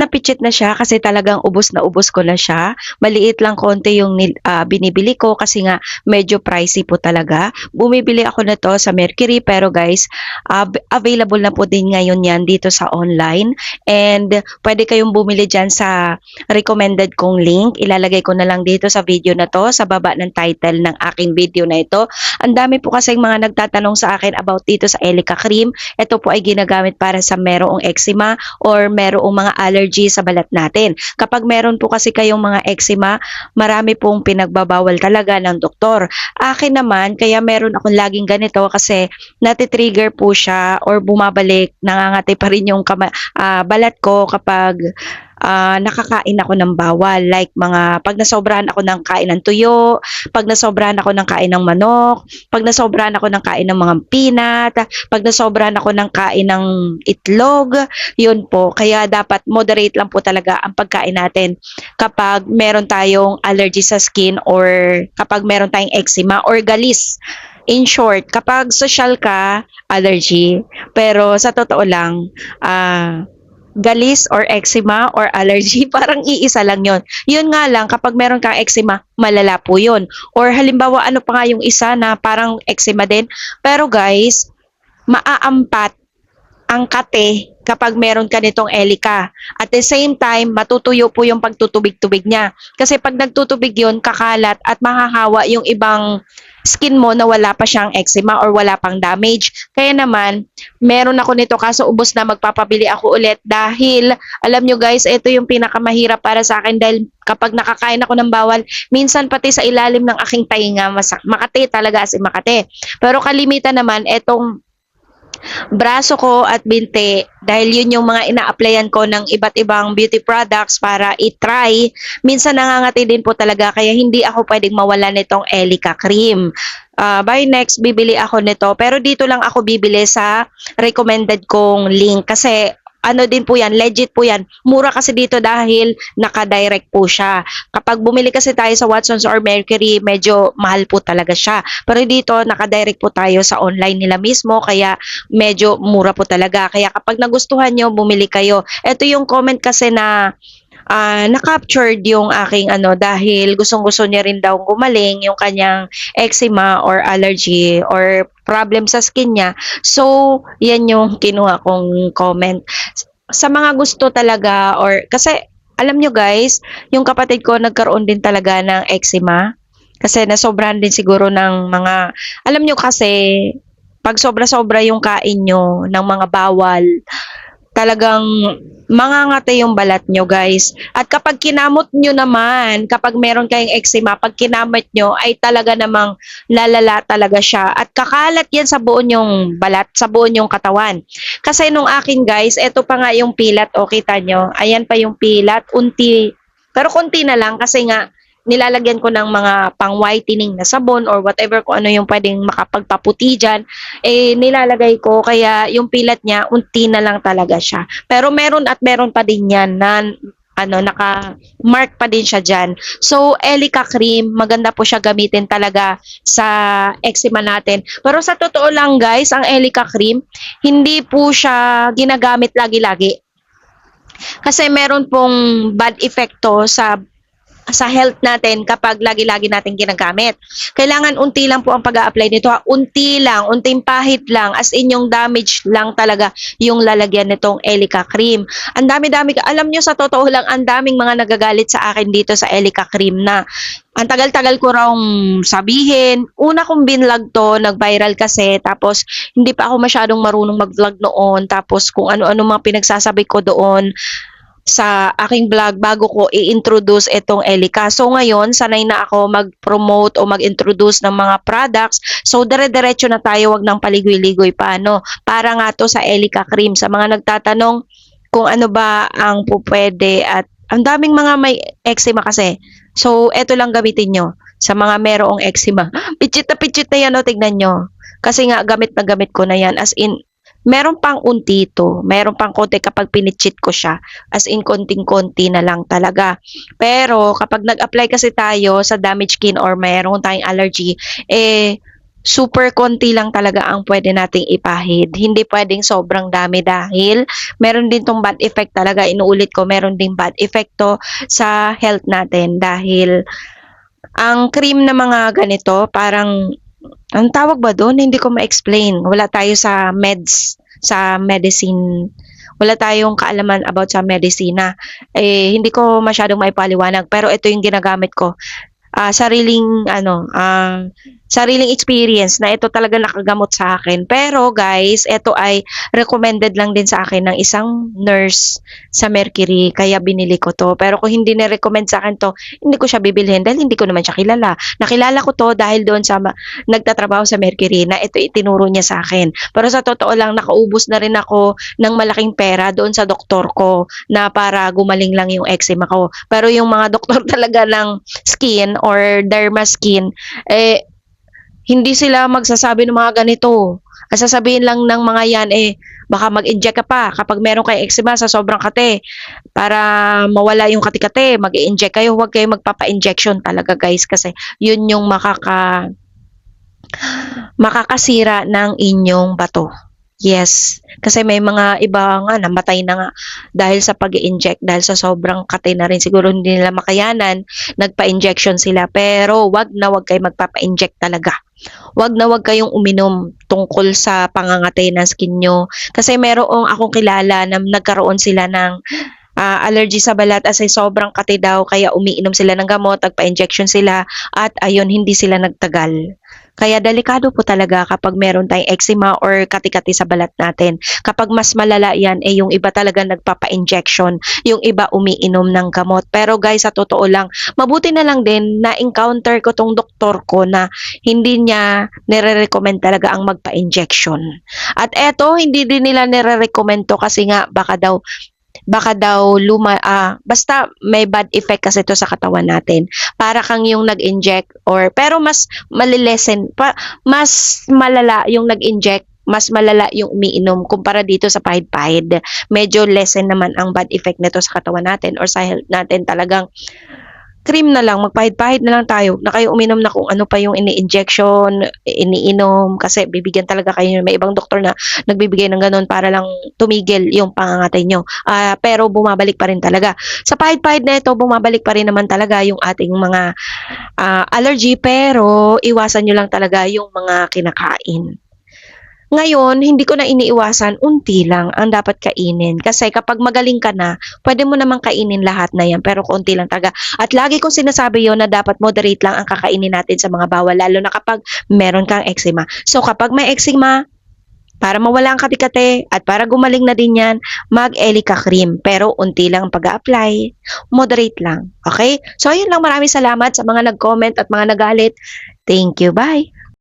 na pichit na siya kasi talagang ubos na ubos ko na siya. Maliit lang konti yung binibili ko kasi nga medyo pricey po talaga. Bumibili ako nito sa Mercury pero guys, available na po din ngayon yan dito sa online and pwede kayong bumili diyan sa recommended kong link. Ilalagay ko na lang dito sa video na 'to sa baba ng title ng aking video na ito. Ang dami po kasing mga nagtatanong sa akin about dito sa Elica cream. Ito po ay ginagamit para sa merong eczema or merong mga allergy sa balat natin. Kapag meron po kasi kayong mga eczema, marami pong pinagbabawal talaga ng doktor. Akin naman, kaya meron akong laging ganito kasi natitrigger po siya or bumabalik, nangangati pa rin yung balat ko kapag nakakain ako ng bawal. Like mga pag nasobrahan ako ng kain ng tuyo, pag nasobrahan ako ng kain ng manok, pag nasobrahan ako ng kain ng mga peanut, pag nasobrahan ako ng kain ng itlog, yun po. Kaya dapat moderate lang po talaga ang pagkain natin kapag meron tayong allergy sa skin or kapag meron tayong eczema or galis. In short, kapag social ka, allergy. Pero sa totoo lang, galis or eczema or allergy, parang iisa lang yon. Yun nga lang, kapag meron kang eczema, malala po yun. Or halimbawa, ano pa nga yung isa na parang eczema din. Pero guys, maaampat ang kate kapag meron ka nitong Elica. At the same time, matutuyo po yung pagtutubig-tubig niya. Kasi pag nagtutubig yun, kakalat at mahahawa yung ibang skin mo na wala pa siyang eczema or wala pang damage. Kaya naman, meron ako nito kaso ubos na, magpapabili ako ulit dahil alam nyo guys, ito yung pinakamahirap para sa akin dahil kapag nakakain ako ng bawal, minsan pati sa ilalim ng aking tainga, makate talaga as in makate. Pero kalimitan naman, etong braso ko at binti dahil yun yung mga ina-applyan ko ng iba't ibang beauty products para i-try. Minsan nangangati din po talaga kaya hindi ako pwedeng mawala nitong Elica cream. By next, bibili ako nito. Pero dito lang ako bibili sa recommended kong link kasi ano din po yan, legit po yan. Mura kasi dito dahil naka-direct po siya. Kapag bumili kasi tayo sa Watsons or Mercury, medyo mahal po talaga siya. Pero dito, naka-direct po tayo sa online nila mismo, kaya medyo mura po talaga. Kaya kapag nagustuhan nyo, bumili kayo. Ito yung comment kasi na na-captured yung aking dahil gustong-gusto niya rin daw gumaling yung kanyang eczema or allergy or problem sa skin niya. So, yan yung kinuha kong comment. Sa mga gusto talaga or kasi alam nyo guys, yung kapatid ko nagkaroon din talaga ng eczema kasi nasobrahan din siguro ng mga, alam nyo kasi pag sobra-sobra yung kain nyo ng mga bawal, talagang mangangati yung balat nyo guys. At kapag kinamot nyo naman, kapag meron kayong eczema, pag kinamot nyo ay talaga namang lalala talaga siya. At kakalat yan sa buo nyong balat, sa buo nyong katawan. Kasi nung akin guys, eto pa nga yung pilat, o kita nyo, ayan pa yung pilat, unti. Pero konti na lang kasi nga, nilalagyan ko ng mga pang-whitening na sabon or whatever kung ano yung pwedeng makapagpaputi dyan, nilalagay ko kaya yung pilat niya, unti na lang talaga siya. Pero meron at meron pa din yan na naka-mark pa din siya dyan. So, Elica cream, maganda po siya gamitin talaga sa eczema natin. Pero sa totoo lang guys, ang Elica cream, hindi po siya ginagamit lagi-lagi. Kasi meron pong bad effecto sa health natin kapag lagi-lagi natin ginagamit. Kailangan unti lang po ang pag-a-apply nito. Unti lang, unting pahit lang, as in yung damage lang talaga yung lalagyan nitong Elica cream. Ang dami-dami, alam nyo sa totoo lang, ang daming mga nagagalit sa akin dito sa Elica cream na ang tagal-tagal ko raw sabihin. Una kong binlog to, nag-viral kasi, tapos hindi pa ako masyadong marunong mag-vlog noon, tapos kung ano-ano mga pinagsasabi ko doon sa aking vlog bago ko i-introduce itong Elica. So ngayon, sanay na ako mag-promote o mag-introduce ng mga products. So dire-diretso na tayo, wag nang paligoy-ligoy pa, no? Para nga to sa Elica cream. Sa mga nagtatanong kung ano ba ang pupwede at ang daming mga may eczema kasi. So eto lang gamitin nyo sa mga merong eczema. Pichit na yan, o, tignan nyo. Kasi nga gamit na gamit ko na yan, as in meron pang unti to, meron pang konti kapag pinichit ko siya, as in konting-konti na lang talaga. Pero kapag nag-apply kasi tayo sa damaged skin or meron tayong allergy, super konti lang talaga ang pwede nating ipahid. Hindi puwedeng sobrang dami dahil meron din 'tong bad effect talaga, inuulit ko, meron ding bad effect 'to sa health natin dahil ang cream na mga ganito parang anong tawag ba dun? Hindi ko ma-explain. Wala tayo sa sa medicine. Wala tayong kaalaman about sa medisina. Hindi ko masyadong maipaliwanag pero ito yung ginagamit ko. Sariling ano, sariling experience na ito talaga nakagamot sa akin. Pero guys, ito ay recommended lang din sa akin ng isang nurse sa Mercury kaya binili ko 'to. Pero kung hindi ni-recommend sa akin 'to, hindi ko siya bibilhin dahil hindi ko naman siya kilala. Nakilala ko 'to dahil doon sa nagtatrabaho sa Mercury na ito itinuro niya sa akin. Pero sa totoo lang nakaubos na rin ako ng malaking pera doon sa doktor ko na para gumaling lang yung eczema ko. Pero yung mga doktor talaga ng skin or derma skin, hindi sila magsasabi ng mga ganito. Ang sasabihin lang ng mga yan, baka mag-inject ka pa kapag meron kayong eczema sa sobrang kate. Para mawala yung kati-kati, mag-i-inject kayo. Huwag kayo magpapa-injection talaga guys kasi yun yung makakasira ng inyong bato. Yes, kasi may mga iba nga namatay na nga dahil sa pag-i-inject, dahil sa sobrang kate na rin siguro hindi nila makayanan, nagpa-injection sila. Pero wag kayo magpapa-inject talaga. Wag na wag kayong uminom tungkol sa pangangate ng skin nyo. Kasi merong akong kilala na nagkaroon sila ng allergy sa balat as sobrang kate daw kaya umiinom sila ng gamot, nagpa-injection sila at ayun hindi sila nagtagal. Kaya delikado po talaga kapag meron tayong eczema or kati-kati sa balat natin. Kapag mas malala yan, yung iba talaga nagpapa-injection, yung iba umiinom ng gamot. Pero guys, sa totoo lang, mabuti na lang din na encounter ko tong doktor ko na hindi niya nire-recommend talaga ang magpa-injection. At eto, hindi din nila nire-recommend to kasi nga baka daw basta may bad effect kasi ito sa katawan natin. Para kang yung nag-inject pero mas mas malala yung nag-inject, mas malala yung umiinom kumpara dito sa pahid-pahid. Medyo lessen naman ang bad effect nito sa katawan natin or sa health natin. Talagang cream na lang, magpahid-pahid na lang tayo na kayo uminom na kung ano pa yung ini-injection, iniinom kasi bibigyan talaga kayo. May ibang doktor na nagbibigay ng gano'n para lang tumigil yung pangangatay nyo. Pero bumabalik pa rin talaga. Sa pahid-pahid na ito, bumabalik pa rin naman talaga yung ating mga allergy pero iwasan nyo lang talaga yung mga kinakain. Ngayon, hindi ko na iniiwasan, unti lang ang dapat kainin. Kasi kapag magaling ka na, pwede mo namang kainin lahat na yan, pero konti lang talaga. At lagi kong sinasabi yon na dapat moderate lang ang kakainin natin sa mga bawal, lalo na kapag meron kang eczema. So kapag may eczema, para mawala ang kati-kati at para gumaling na din yan, mag-Elica cream. Pero unti lang ang pag-a-apply, moderate lang. Okay? So ayun lang, maraming salamat sa mga nag-comment at mga nagalit. Thank you, bye!